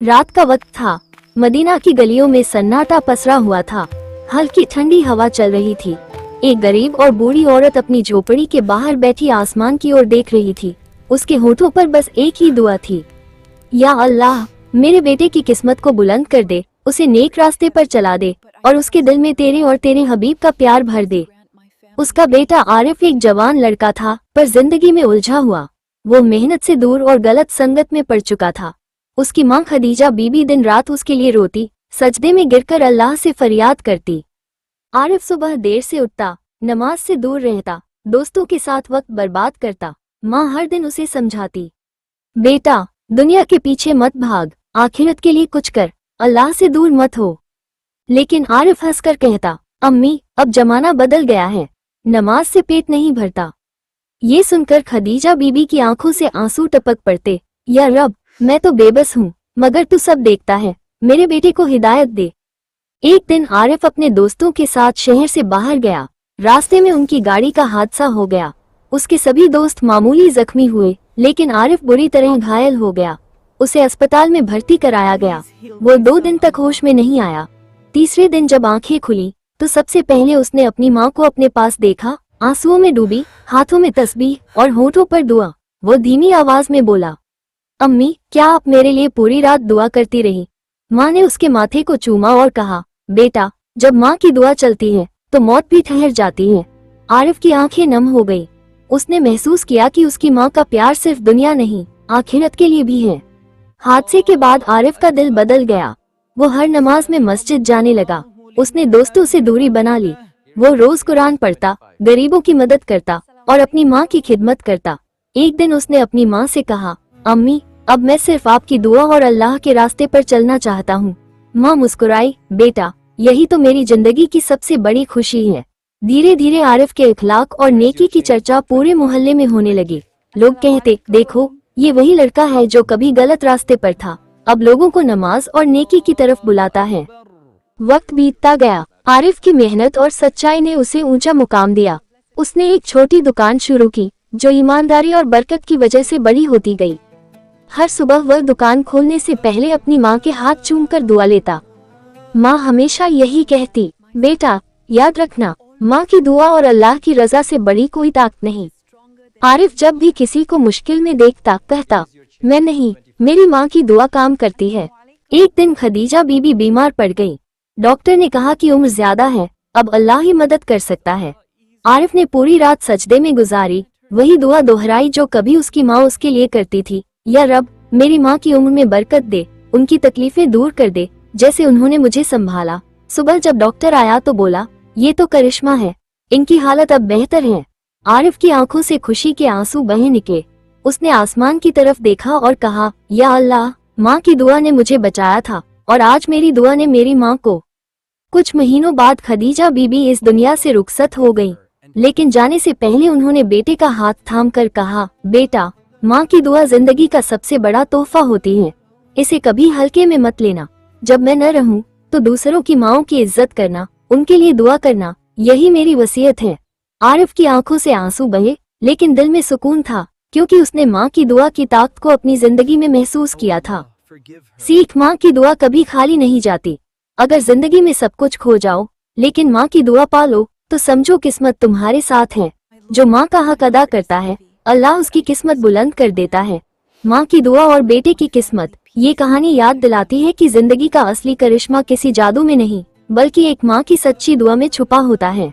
रात का वक्त था। मदीना की गलियों में सन्नाटा पसरा हुआ था। हल्की ठंडी हवा चल रही थी। एक गरीब और बूढ़ी औरत अपनी झोपड़ी के बाहर बैठी आसमान की ओर देख रही थी। उसके होठों पर बस एक ही दुआ थी, या अल्लाह, मेरे बेटे की किस्मत को बुलंद कर दे, उसे नेक रास्ते पर चला दे और उसके दिल में तेरे और तेरे हबीब का प्यार भर दे। उसका बेटा आरिफ एक जवान लड़का था, पर जिंदगी में उलझा हुआ। वो मेहनत से दूर और गलत संगत में पड़ चुका था। उसकी माँ खदीजा बीबी दिन रात उसके लिए रोती, सजदे में गिरकर अल्लाह से फरियाद करती। आरिफ सुबह देर से उठता, नमाज से दूर रहता, दोस्तों के साथ वक्त बर्बाद करता। माँ हर दिन उसे समझाती, बेटा, दुनिया के पीछे मत भाग, आखिरत के लिए कुछ कर, अल्लाह से दूर मत हो। लेकिन आरिफ हंसकर कहता, अम्मी, अब जमाना बदल गया है, नमाज से पेट नहीं भरता। ये सुनकर खदीजा बीबी की आंखों से आंसू टपक पड़ते। या रब, मैं तो बेबस हूँ, मगर तू सब देखता है, मेरे बेटे को हिदायत दे। एक दिन आरिफ अपने दोस्तों के साथ शहर से बाहर गया। रास्ते में उनकी गाड़ी का हादसा हो गया। उसके सभी दोस्त मामूली जख्मी हुए, लेकिन आरिफ बुरी तरह घायल हो गया। उसे अस्पताल में भर्ती कराया गया। वो 2 दिन तक होश में नहीं आया। तीसरे दिन जब आंखें खुली तो सबसे पहले उसने अपनी माँ को अपने पास देखा, आंसुओं में डूबी, हाथों में तस्बीह और होठों पर दुआ। वो धीमी आवाज में बोला, अम्मी, क्या आप मेरे लिए पूरी रात दुआ करती रही? माँ ने उसके माथे को चूमा और कहा, बेटा, जब माँ की दुआ चलती है तो मौत भी ठहर जाती है। आरिफ की आंखें नम हो गई। उसने महसूस किया कि उसकी माँ का प्यार सिर्फ दुनिया नहीं, आखिरत के लिए भी है। हादसे के बाद आरिफ का दिल बदल गया। वो हर नमाज में मस्जिद जाने लगा। उसने दोस्तों से दूरी बना ली। वो रोज कुरान पढ़ता, गरीबों की मदद करता और अपनी माँ की खिदमत करता। एक दिन उसने अपनी माँ से कहा, अम्मी, अब मैं सिर्फ आपकी दुआ और अल्लाह के रास्ते पर चलना चाहता हूँ। माँ मुस्कुराई, बेटा, यही तो मेरी जिंदगी की सबसे बड़ी खुशी है। धीरे धीरे आरिफ के इखलाक और नेकी की चर्चा पूरे मोहल्ले में होने लगी। लोग कहते, देखो, ये वही लड़का है जो कभी गलत रास्ते पर था, अब लोगों को नमाज और नेकी की तरफ बुलाता है। वक्त बीतता गया। आरिफ की मेहनत और सच्चाई ने उसे ऊंचा मुकाम दिया। उसने एक छोटी दुकान शुरू की, जो ईमानदारी और बरकत की वजह से बड़ी होती गई। हर सुबह वह दुकान खोलने से पहले अपनी माँ के हाथ चूमकर दुआ लेता। माँ हमेशा यही कहती, बेटा, याद रखना, माँ की दुआ और अल्लाह की रजा से बड़ी कोई ताकत नहीं। आरिफ जब भी किसी को मुश्किल में देखता, कहता, मैं नहीं, मेरी माँ की दुआ काम करती है। एक दिन खदीजा बीबी बीमार पड़ गई। डॉक्टर ने कहा कि उम्र ज्यादा है, अब अल्लाह ही मदद कर सकता है। आरिफ ने पूरी रात सजदे में गुजारी, वही दुआ दोहराई जो कभी उसकी माँ उसके लिए करती थी, या रब, मेरी माँ की उम्र में बरकत दे, उनकी तकलीफें दूर कर दे, जैसे उन्होंने मुझे संभाला। सुबह जब डॉक्टर आया तो बोला, ये तो करिश्मा है, इनकी हालत अब बेहतर है। आरिफ की आंखों से खुशी के आंसू बहे निकले। उसने आसमान की तरफ देखा और कहा, या अल्लाह, माँ की दुआ ने मुझे बचाया था और आज मेरी दुआ ने मेरी माँ को। कुछ महीनों बाद खदीजा बीबी इस दुनिया से रुखसत हो गई, लेकिन जाने से पहले उन्होंने बेटे का हाथ थामकर कहा, बेटा, माँ की दुआ जिंदगी का सबसे बड़ा तोहफा होती है, इसे कभी हल्के में मत लेना। जब मैं न रहूं तो दूसरों की माँओं की इज्जत करना, उनके लिए दुआ करना, यही मेरी वसीयत है। आरिफ की आंखों से आंसू बहे, लेकिन दिल में सुकून था, क्योंकि उसने माँ की दुआ की ताकत को अपनी जिंदगी में महसूस किया था। सीख, माँ की दुआ कभी खाली नहीं जाती। अगर जिंदगी में सब कुछ खो जाओ, लेकिन माँ की दुआ पालो, तो समझो किस्मत तुम्हारे साथ है। जो माँ का हक अदा करता है, अल्लाह उसकी किस्मत बुलंद कर देता है। माँ की दुआ और बेटे की किस्मत, ये कहानी याद दिलाती है कि जिंदगी का असली करिश्मा किसी जादू में नहीं, बल्कि एक माँ की सच्ची दुआ में छुपा होता है।